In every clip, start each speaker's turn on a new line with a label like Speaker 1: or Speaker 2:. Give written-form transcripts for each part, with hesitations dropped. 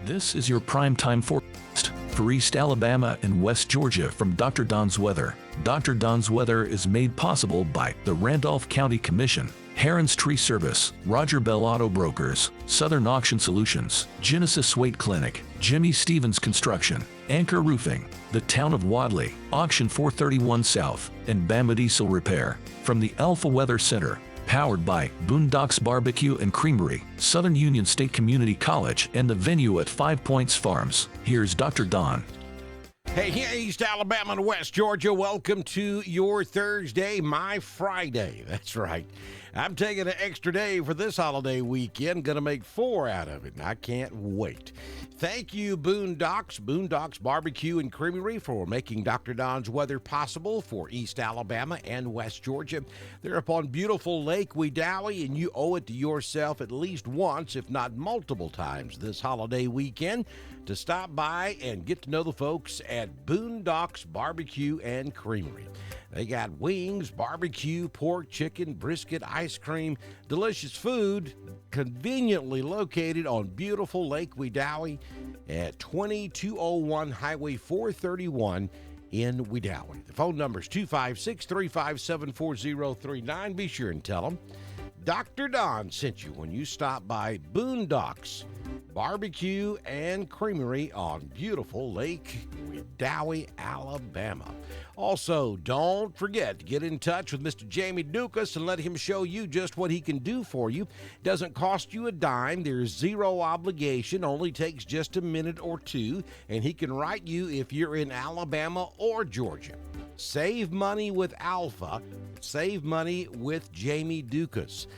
Speaker 1: This is your primetime forecast for East Alabama and West Georgia from Dr. Don's Weather. Dr. Don's Weather is made possible by the Randolph County Commission, Heron's Tree Service, Roger Bell Auto Brokers, Southern Auction Solutions, Genesis Weight Clinic, Jimmy Stevens Construction, Anchor Roofing, the Town of Wadley, Auction 431 South, and Bama Diesel Repair. From the Alpha Weather Center, powered by Boondocks Barbecue and Creamery, Southern Union State Community College, and the venue at 5 Points Farms. Here's Dr. Don.
Speaker 2: Hey, East Alabama and West Georgia, welcome to your Thursday, my Friday. That's right. I'm taking an extra day for this holiday weekend. Going to make 4 out of it, and I can't wait. Thank you, Boondocks Barbecue and Creamery, for making Dr. Don's Weather possible for East Alabama and West Georgia. They're up on beautiful Lake Wedowee, and you owe it to yourself at least once, if not multiple times, this holiday weekend to stop by and get to know the folks at Boondocks Barbecue and Creamery. They got wings, barbecue, pork, chicken, brisket, ice cream, delicious food, conveniently located on beautiful Lake Wedowee at 2201 Highway 431 in Wedowee. The phone number is 256-357-4039. Be sure and tell them Dr. Don sent you when you stop by Boondocks Barbecue and Creamery on beautiful Lake Wedowee, Alabama. Also, don't forget to get in touch with Mr. Jamie Dukas and let him show you just what he can do for you. Doesn't cost you a dime. There's zero obligation. Only takes just a minute or two, and he can write you if you're in Alabama or Georgia. Save money with Alpha. Save money with Jamie Dukas.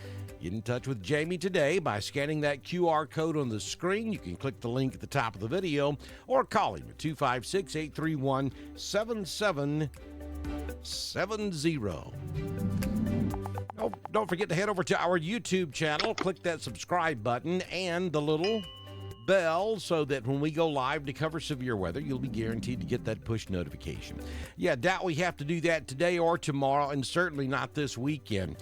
Speaker 2: Get in touch with Jamie today by scanning that QR code on the screen. You can click the link at the top of the video or call him at 256-831-7770. Oh, don't forget to head over to our YouTube channel. Click that subscribe button and the little bell so that when we go live to cover severe weather, you'll be guaranteed to get that push notification. Yeah, doubt we have to do that today or tomorrow, and certainly not this weekend.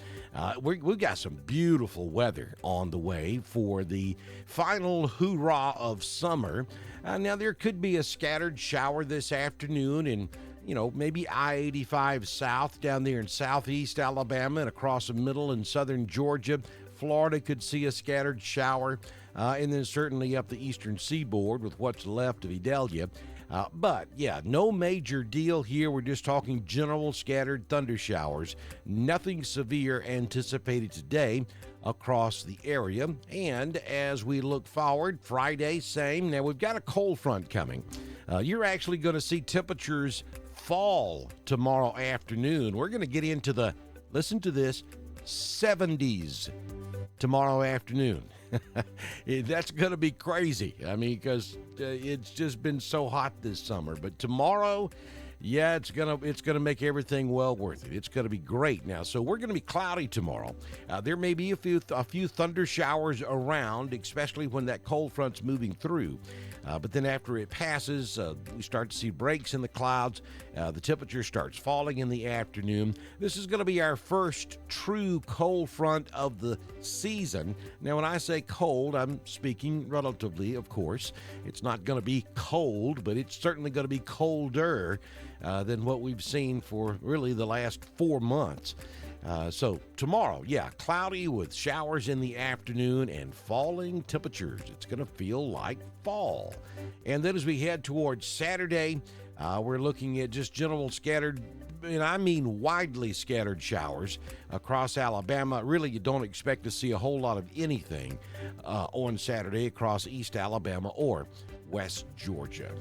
Speaker 2: We've got some beautiful weather on the way for the final hoorah of summer. Now, there could be a scattered shower this afternoon and maybe I-85 south down there in southeast Alabama and across the middle and southern Georgia. Florida could see a scattered shower, and then certainly up the eastern seaboard with what's left of Idalia. But, yeah, no major deal here. We're just talking general scattered thunder showers. Nothing severe anticipated today across the area. And as we look forward, Friday, same. Now, we've got a cold front coming. You're actually going to see temperatures fall tomorrow afternoon. We're going to get into the, listen to this, 70s tomorrow afternoon. That's going to be crazy. I mean, because it's just been so hot this summer. But tomorrow, yeah, it's gonna make everything well worth it. It's gonna be great now. So we're gonna be cloudy tomorrow. There may be a few thunder showers around, especially when that cold front's moving through. But then after it passes, we start to see breaks in the clouds. The temperature starts falling in the afternoon. This is going to be our first true cold front of the season. Now, when I say cold, I'm speaking relatively, of course. It's not going to be cold, but it's certainly going to be colder than what we've seen for really the last 4 months. So tomorrow, yeah, cloudy with showers in the afternoon and falling temperatures. It's going to feel like fall. And then as we head towards Saturday, we're looking at just general scattered, and I mean widely scattered showers across Alabama. Really, you don't expect to see a whole lot of anything on Saturday across East Alabama or West Georgia.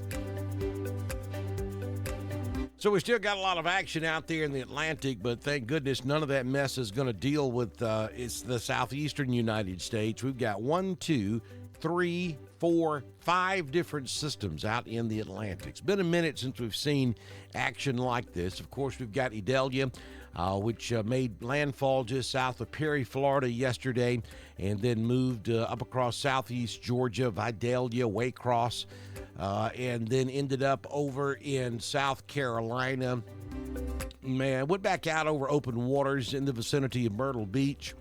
Speaker 2: So we still got a lot of action out there in the Atlantic, but thank goodness none of that mess is going to deal with it's the southeastern United States. We've got 1, 2, 3, 4, 5 different systems out in the Atlantic. It's been a minute since we've seen action like this. Of course, we've got Idalia, which made landfall just south of Perry, Florida yesterday, and then moved up across southeast Georgia, Vidalia, Waycross, and then ended up over in South Carolina. Man, went back out over open waters in the vicinity of Myrtle Beach.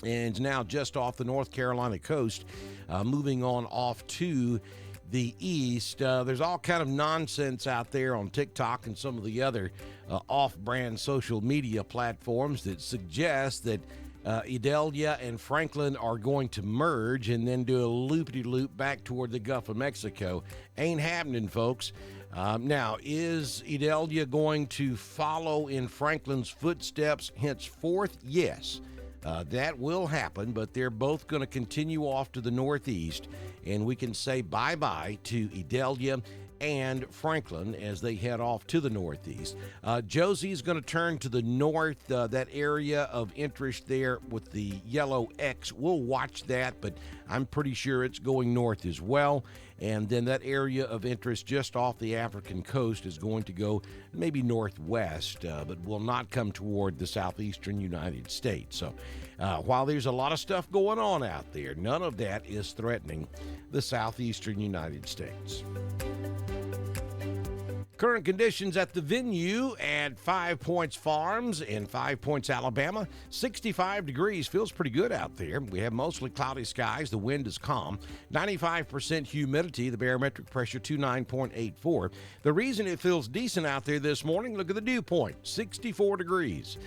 Speaker 2: and now just off the North Carolina coast, moving on off to the east. There's all kind of nonsense out there on TikTok and some of the other off-brand social media platforms that suggest that Idalia and Franklin are going to merge and then do a loop-de-loop back toward the Gulf of Mexico. Ain't happening, folks. Now, is Idalia going to follow in Franklin's footsteps henceforth? Yes. That will happen, but they're both going to continue off to the northeast, and we can say bye-bye to Idalia and Franklin as they head off to the northeast. Josie's going to turn to the north, that area of interest there with the yellow X. We'll watch that, but I'm pretty sure it's going north as well. And then that area of interest just off the African coast is going to go maybe northwest, but will not come toward the southeastern United States. So while there's a lot of stuff going on out there, none of that is threatening the southeastern United States. Current conditions at the venue at 5 Points Farms in 5 Points, Alabama. 65 degrees. Feels pretty good out there. We have mostly cloudy skies. The wind is calm. 95% humidity. The barometric pressure 29.84. The reason it feels decent out there this morning, look at the dew point, 64 degrees.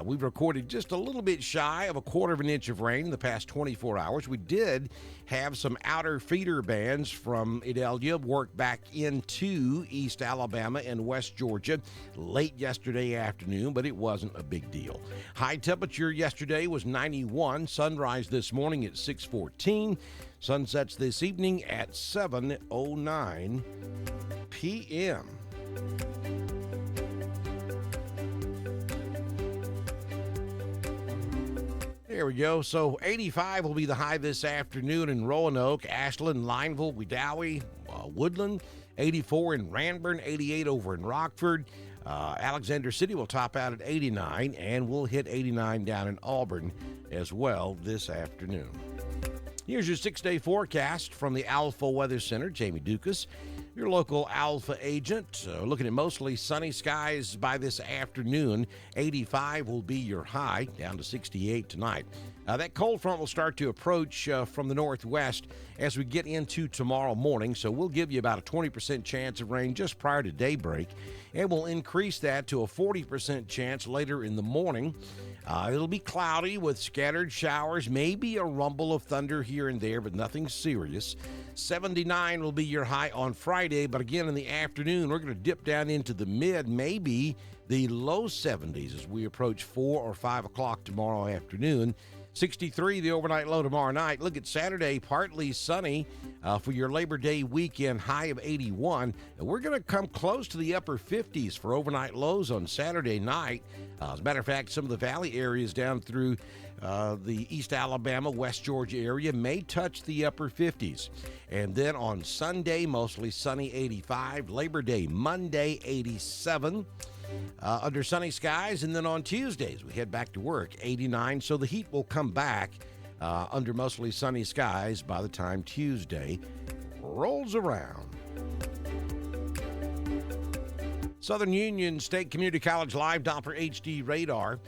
Speaker 2: We've recorded just a little bit shy of a quarter of an inch of rain in the past 24 hours. We did have some outer feeder bands from Idalia work back into East Alabama and West Georgia late yesterday afternoon, but it wasn't a big deal. High temperature yesterday was 91. Sunrise this morning at 6:14. Sunsets this evening at 7:09 p.m. There we go. So 85 will be the high this afternoon in Roanoke, Ashland, Lineville, Wedowee, Woodland. 84 in Ranburne, 88 over in Rockford. Alexander City will top out at 89, and we'll hit 89 down in Auburn as well this afternoon. Here's your 6-day forecast from the Alpha Weather Center. Jamie Dukas, your local Alpha agent. Looking at mostly sunny skies by this afternoon. 85 will be your high, down to 68 tonight. That cold front will start to approach from the northwest as we get into tomorrow morning, so we'll give you about a 20% chance of rain just prior to daybreak, and we'll increase that to a 40% chance later in the morning. It'll be cloudy with scattered showers, maybe a rumble of thunder here and there, but nothing serious. 79 will be your high on Friday, but again in the afternoon, we're going to dip down into the mid, maybe the low 70s as we approach 4 or 5 o'clock tomorrow afternoon. 63 the overnight low tomorrow night. Look at Saturday, partly sunny for your Labor Day weekend, high of 81. And we're going to come close to the upper 50s for overnight lows on Saturday night. As a matter of fact, some of the valley areas down through the East Alabama, West Georgia area may touch the upper 50s. And then on Sunday, mostly sunny, 85. Labor Day, Monday, 87. Under sunny skies, and then on Tuesdays we head back to work, 89. So the heat will come back under mostly sunny skies by the time Tuesday rolls around. Southern Union State Community College Live Doppler HD radar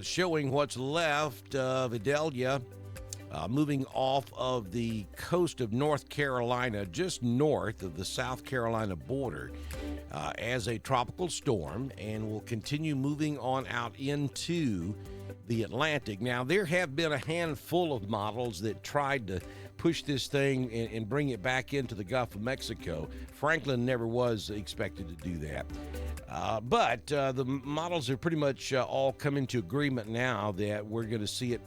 Speaker 2: showing what's left of Idalia moving off of the coast of North Carolina, just north of the South Carolina border, as a tropical storm, and will continue moving on out into the Atlantic. Now, there have been a handful of models that tried to push this thing and bring it back into the Gulf of Mexico. Franklin never was expected to do that. But the models are pretty much all come into agreement now that we're going to see it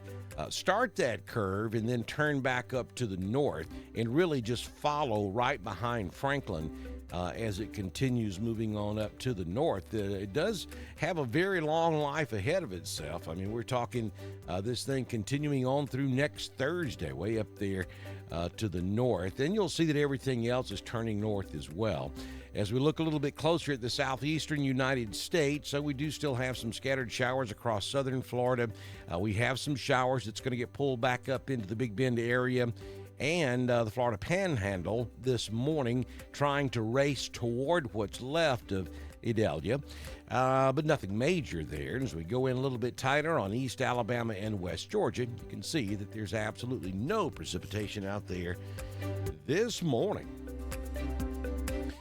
Speaker 2: start that curve and then turn back up to the north and really just follow right behind Franklin as it continues moving on up to the north. It does have a very long life ahead of itself. I mean, we're talking this thing continuing on through next Thursday, way up there to the north. And you'll see that everything else is turning north as well. As we look a little bit closer at the southeastern United States, so we do still have some scattered showers across southern Florida. We have some showers that's going to get pulled back up into the Big Bend area and the Florida Panhandle this morning, trying to race toward what's left of Idalia, but nothing major there. And as we go in a little bit tighter on East Alabama and West Georgia, you can see that there's absolutely no precipitation out there this morning.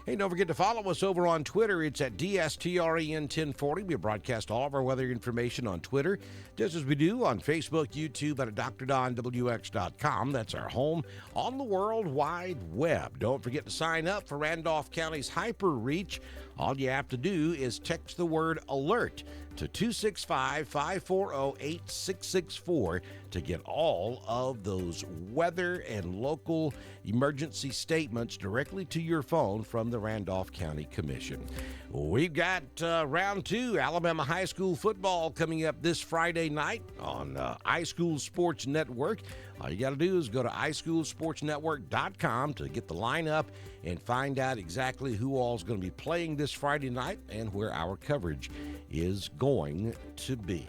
Speaker 2: Hey, don't forget to follow us over on Twitter. It's at DSTREN1040. We broadcast all of our weather information on Twitter, just as we do on Facebook, YouTube, and at drdonwx.com. That's our home on the World Wide Web. Don't forget to sign up for Randolph County's Hyper Reach. All you have to do is text the word ALERT to 265-540-8664 to get all of those weather and local emergency statements directly to your phone from the Randolph County Commission. We've got round 2 Alabama high school football coming up this Friday night on iSchool Sports Network. All you got to do is go to iSchoolSportsNetwork.com to get the lineup and find out exactly who all is going to be playing this Friday night and where our coverage is going to be.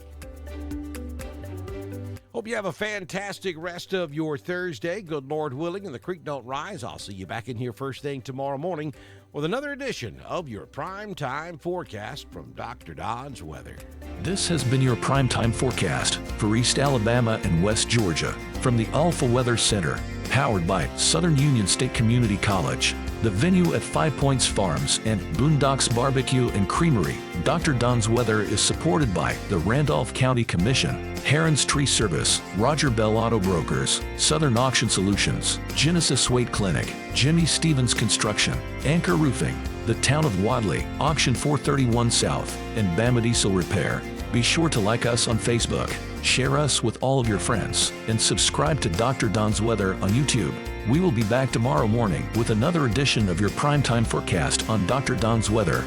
Speaker 2: Hope you have a fantastic rest of your Thursday. Good Lord willing, and the creek don't rise. I'll see you back in here first thing tomorrow morning with another edition of your Prime Time Forecast from Dr. Don's Weather.
Speaker 1: This has been your primetime forecast for East Alabama and West Georgia from the Alpha Weather Center, powered by Southern Union State Community College. The venue at 5 Points Farms and Boondocks Barbecue and Creamery. Dr. Don's Weather is supported by the Randolph County Commission, Heron's Tree Service, Roger Bell Auto Brokers, Southern Auction Solutions, Genesis Weight Clinic, Jimmy Stevens Construction, Anchor Roofing, the Town of Wadley, Auction 431 South, and Bama Diesel Repair. Be sure to like us on Facebook, share us with all of your friends, and subscribe to Dr. Don's Weather on YouTube. We will be back tomorrow morning with another edition of your primetime forecast on Dr. Don's Weather.